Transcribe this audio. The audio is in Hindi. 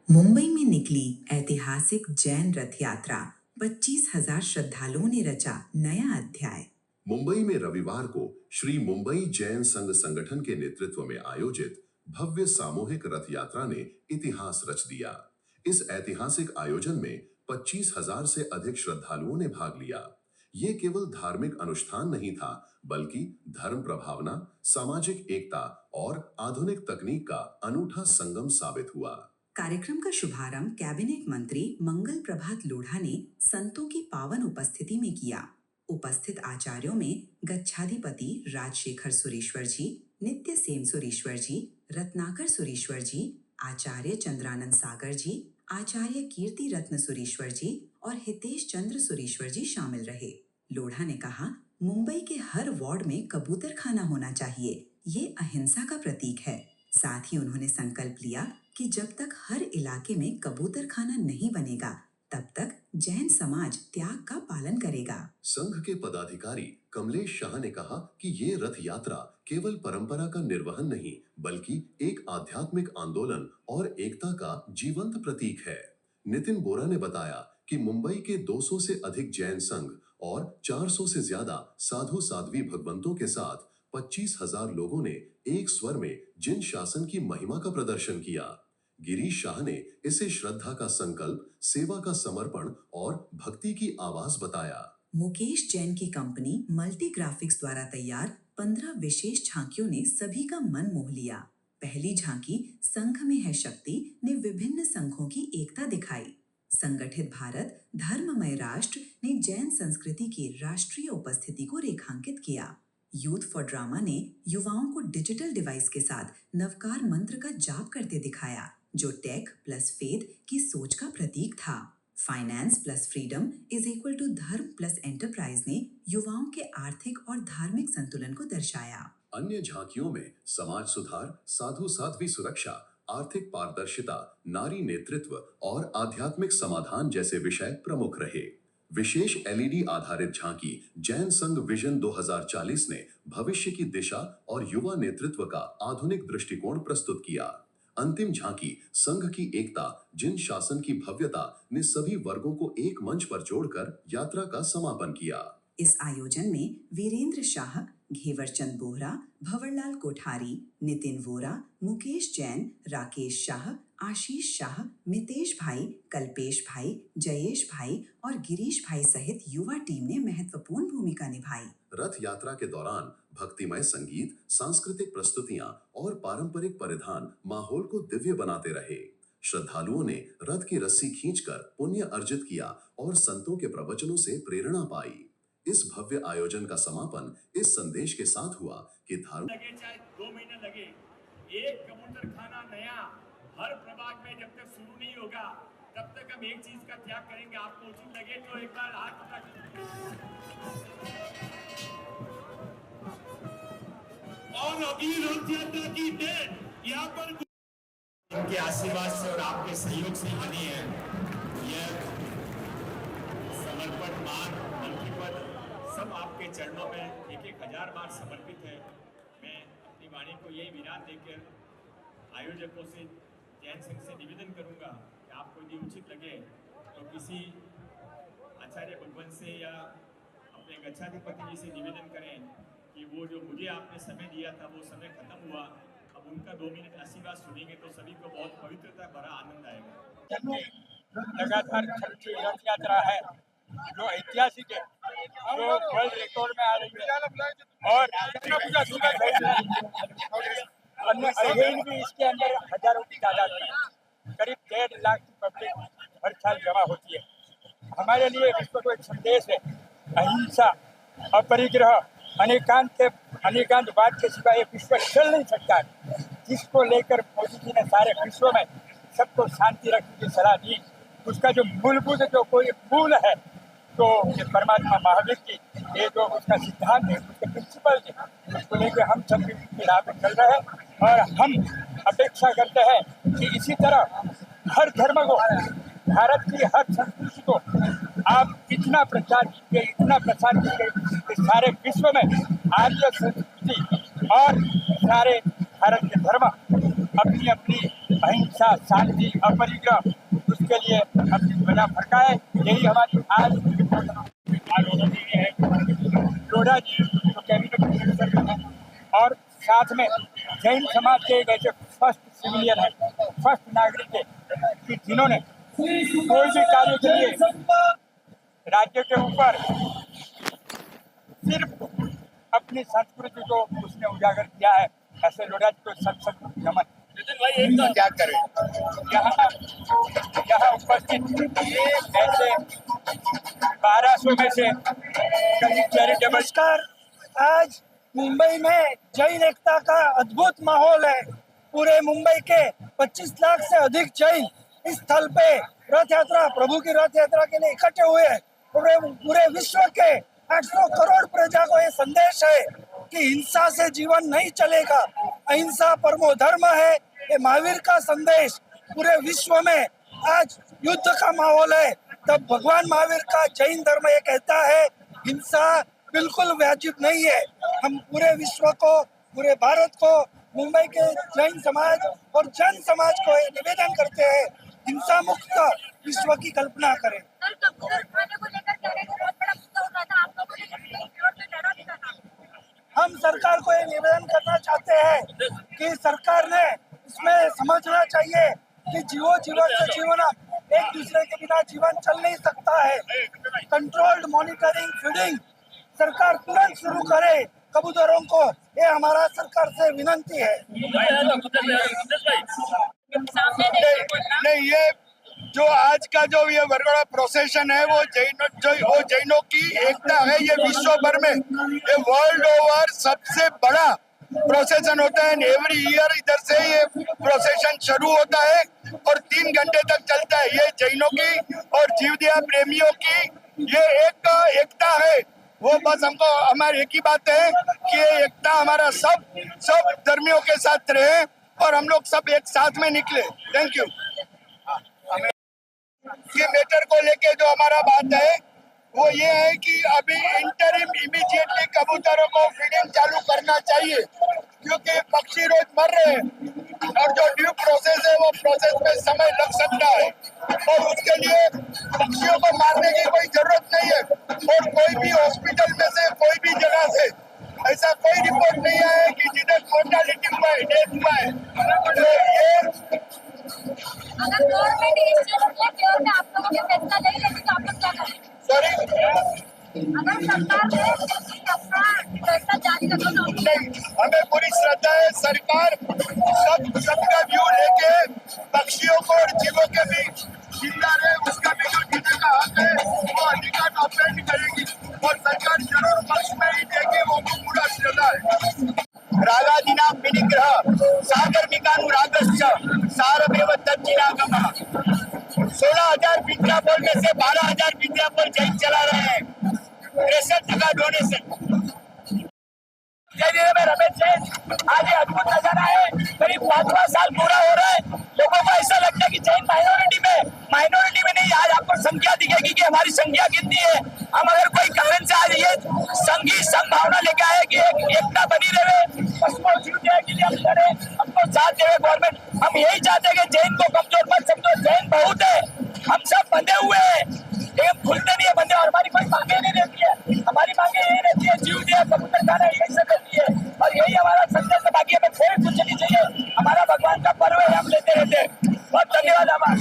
मुंबई में निकली ऐतिहासिक जैन रथ यात्रा। 25,000 श्रद्धालुओं ने रचा नया अध्याय। मुंबई में रविवार को श्री मुंबई जैन संघ संगठन के नेतृत्व में आयोजित भव्य सामूहिक रथ यात्रा ने इतिहास रच दिया। इस ऐतिहासिक आयोजन में 25,000 से अधिक श्रद्धालुओं ने भाग लिया। ये केवल धार्मिक अनुष्ठान नहीं था, बल्कि धर्म प्रभावना, सामाजिक एकता और आधुनिक तकनीक का अनूठा संगम साबित हुआ। कार्यक्रम का शुभारंभ कैबिनेट मंत्री मंगल प्रभात लोढ़ा ने संतों की पावन उपस्थिति में किया। उपस्थित आचार्यों में गच्छाधिपति राजशेखर सुरेश्वर जी, नित्य सेन सुरेश्वर जी, रत्नाकर सुरेश्वर जी, आचार्य चंद्रानंद सागर जी, आचार्य कीर्ति रत्न सुरेश्वर जी और हितेश चंद्र सुरेश्वर जी शामिल रहे। लोढ़ा ने कहा, मुंबई के हर वार्ड में कबूतर खाना होना चाहिए, ये अहिंसा का प्रतीक है। साथ ही उन्होंने संकल्प लिया कि जब तक हर इलाके में कबूतर खाना नहीं बनेगा, तब तक जैन समाज त्याग का पालन करेगा। संघ के पदाधिकारी कमलेश शाह ने कहा कि ये रथ यात्रा केवल परंपरा का निर्वहन नहीं, बल्कि एक आध्यात्मिक आंदोलन और एकता का जीवंत प्रतीक है। नितिन बोरा ने बताया कि मुंबई के 200 से अधिक जैन संघ और 400 से ज्यादा साधु साध्वी भगवंतों के साथ 25,000 लोगों ने एक स्वर में जिन शासन की महिमा का प्रदर्शन किया। गिरीश शाह ने इसे श्रद्धा का संकल्प, सेवा का समर्पण और भक्ति की आवाज बताया। मुकेश जैन की कंपनी मल्टी ग्राफिक्स द्वारा तैयार 15 विशेष झांकियों ने सभी का मन मोह लिया। पहली झांकी संघ में है शक्ति ने विभिन्न संघों की एकता दिखाई। संगठित भारत धर्ममय राष्ट्र ने जैन संस्कृति की राष्ट्रीय उपस्थिति को रेखांकित किया। यूथ फॉर ड्रामा ने युवाओं को डिजिटल डिवाइस के साथ नवकार मंत्र का जाप करते दिखाया, जो टेक प्लस फेथ की सोच का प्रतीक था। Finance plus freedom is equal to धर्म प्लस एंटरप्राइज ने युवाओं के आर्थिक और धार्मिक संतुलन को दर्शाया। अन्य झांकियों में समाज सुधार, साधु साध्वी सुरक्षा, आर्थिक पारदर्शिता, नारी नेतृत्व और आध्यात्मिक समाधान जैसे विषय प्रमुख रहे। विशेष एलईडी आधारित झांकी जैन संघ विजन 2040 ने भविष्य की दिशा और युवा नेतृत्व का आधुनिक दृष्टिकोण प्रस्तुत किया। अंतिम झांकी संघ की एकता, जिन शासन की भव्यता ने सभी वर्गों को एक मंच पर जोड़कर यात्रा का समापन किया। इस आयोजन में वीरेंद्र शाह, घेवरचंद बोहरा, भंवरलाल कोठारी, नितिन वोरा, मुकेश जैन, राकेश शाह, आशीष शाह, मितेश भाई, कल्पेश भाई, जयेश भाई और गिरीश भाई सहित युवा टीम ने महत्वपूर्ण भूमिका निभाई। रथ यात्रा के दौरान भक्तिमय संगीत, सांस्कृतिक प्रस्तुतियां और पारंपरिक परिधान माहौल को दिव्य बनाते रहे। श्रद्धालुओं ने रथ की रस्सी खींचकर पुण्य अर्जित किया और संतों के प्रवचनों से प्रेरणा पाई। इस भव्य आयोजन का समापन इस संदेश के साथ हुआ कि धर्म लगे चाहे 2 महीने लगे, एक कबूतर खाना नया हर प्रभाग में जब तक शुरू नहीं होगा, तब तक हम एक चीज का त्याग करेंगे। आपको उचित लगे तो एक बार हाथ उठा और अभी रथ यात्रा की डेट यहाँ पर उनके आशीर्वाद से और आपके सहयोग से बनी है। यह समर्पण मान मंत्रीपद सब आपके चरणों में 1,000 बार समर्पित है। मैं अपनी वाणी को यही विराम देकर आयोजकों से, जैन संघ से निवेदन करूंगा कि आपको यदि उचित लगे तो किसी आचार्य भगवंत से या अपने गच्छाधिपति जी से निवेदन करें कि वो जो मुझे आपने समय दिया था वो समय खत्म हुआ, अब उनका 2 मिनट आशीर्वाद सुनेंगे तो सभी को बहुत पवित्रता भरा आनंद आएगा। लगातार चलती रथ यात्रा है जो ऐतिहासिक है, जो वर्ल्ड रिकॉर्ड में आ रही है और अन्य अध्ययन भी इसके अंदर हजारों की तादाद में करीब 1.5 लाख की पब्लिक हर साल जमा होती है। हमारे लिए विश्व को एक संदेश है, अहिंसा, अपरिग्रह, अनेकांतवाद के सिवा ये विश्व चल नहीं सकता है, जिसको लेकर मोदी जी ने सारे विश्व में सबको शांति रखने की सलाह दी। उसका जो मूलभूत जो कोई मूल है तो ये परमात्मा महावीर की ये जो उसका सिद्धांत है, उसके प्रिंसिपल है, उसको लेकर हम सब के राह पे चल रहे हैं और हम अपेक्षा करते हैं कि इसी तरह हर धर्म को, भारत की हर संस्कृति को आप इतना प्रचार कीजिए, इतना प्रसार कीजिए कि सारे विश्व में आर्य संस्कृति और सारे भारत के धर्म अपनी अपनी अहिंसा, शांति, अपरिग्रह उसके लिए अपनी ध्वजा फड़काए। यही हमारी आज लोढ़ा जी जो कैबिनेट मिनिस्टर में हैं और साथ में जैन समाज के एक ऐसे फर्स्ट सिविलियन है, फर्स्ट नागरिक है कि जिन्होंने कोई भी कार्य के लिए राज्य के ऊपर सिर्फ अपनी संस्कृति को उसने उजागर किया है। ऐसे लोढ़ा जी को सत नमन। क्या करें, यहाँ उपस्थित ऐसे 1200 में से चैरिटेबल। नमस्कार। आज मुंबई में जैन एकता का अद्भुत माहौल है। पूरे मुंबई के 25 लाख से अधिक जैन इस स्थल पे रथ यात्रा, प्रभु की रथ यात्रा के लिए इकट्ठे हुए हैं। पूरे विश्व के 800 करोड़ प्रजा को ये संदेश है कि हिंसा से जीवन नहीं चलेगा, अहिंसा परमो धर्म है। ये महावीर का संदेश पूरे विश्व में आज युद्ध का माहौल है। तब भगवान महावीर का जैन धर्म ये कहता है हिंसा बिल्कुल वाजिब नहीं है। हम पूरे विश्व को, पूरे भारत को, मुंबई के जैन समाज और जन समाज को ये निवेदन करते हैं हिंसा मुक्त विश्व की कल्पना करें। हम सरकार को ये निवेदन करना चाहते हैं कि सरकार ने इसमें समझना चाहिए कि जीवन से जीवन एक दूसरे के बिना जीवन चल नहीं सकता है। कंट्रोल्ड मॉनिटरिंग, फीडिंग सरकार तुरंत शुरू करे कबूतरों को, ये हमारा सरकार से विनंती है। नहीं, ये जो आज का जो ये बड़ा प्रोसेशन है वो जैनों की एकता है। ये विश्व भर में, ये वर्ल्ड ओवर सबसे बड़ा प्रोसेशन होता है। एवरी ईयर इधर से ये प्रोसेशन शुरू होता है और 3 घंटे तक चलता है। ये जैनों की और जीवदया प्रेमियों की ये एक एकता है। वो बस हमको हमारी एक ही बात है कि ये एकता हमारा सब धर्मियों के साथ रहे और हम लोग सब एक साथ में निकले। Thank you. ये मैटर को लेके जो हमारा बात है वो ये है कि अभी इंटरिम इमीडिएटली कबूतरों को फीडिंग चालू करना चाहिए क्योंकि पक्षी रोज मर रहे हैं और जो ड्यू प्रोसेस है वो प्रोसेस में समय लग सकता है और उसके लिए पक्षियों को मारने की कोई जरूरत नहीं है। और कोई भी हॉस्पिटल में से, कोई भी जगह से ऐसा कोई रिपोर्ट नहीं आया है कि जिन्हें मोर्टालिटी हुआ है, डेथ हुआ है। तो ये अगर गवर्नमेंट इस चीज के केयर में आप लोगों के फैसला नहीं लेगी तो आप लोग क्या करेंगे? सॉरी, अगर सरकार ने अपना फैसला जारी रखा तो नहीं, हमें पूरी श्रद्धा है। सरकार सबका व्यू लेके पक्षियों को और जीवों के भी जिंदा रहे, उसका भी जो जीने का हक है वो अधिकार ऑपरेट करेगी और सरकार जरूर पक्ष में ही देगी, वो पूरा श्रद्धा है। रागादिना विनिग्रह सागर्मिकानुरागश्च सारमेव तज्जिनागमः। 16,000 विद्यापल में से 12,000 विद्यापल जैन चला रहे हैं। 63% डोनेशन। में रमेश जैन आज ये अद्भुत नजारा है। करीब 5वां साल पूरा हो रहा है। लोगों को ऐसा लगता है कि जैन माइनॉरिटी में नहीं। आज आपको संख्या दिखेगी कि हमारी संख्या कितनी है। हम अगर कोई कारण से आज ये संघी संभावना लेके आए कि एकता बनी रहे, पशुओं के लिए हम लड़े, हमको साथ देवे गवर्नमेंट। हम यही चाहते हैं कि जैन को कमजोर मत समझो, जैन बहुत है, हम सब बंधे हुए हैं, लेकिन खुलते नहीं है बंधे। और हमारी कोई मांगे नहीं रहती है, हमारी मांगे यही रहती है जीव दिया कबूतर खाना, यही सब रहती है और यही हमारा संदेश है। बाकी हमें कोई कुछ नहीं चाहिए, हमारा भगवान का पर्व है, हम लेते रहते हैं। बहुत धन्यवाद। हमारा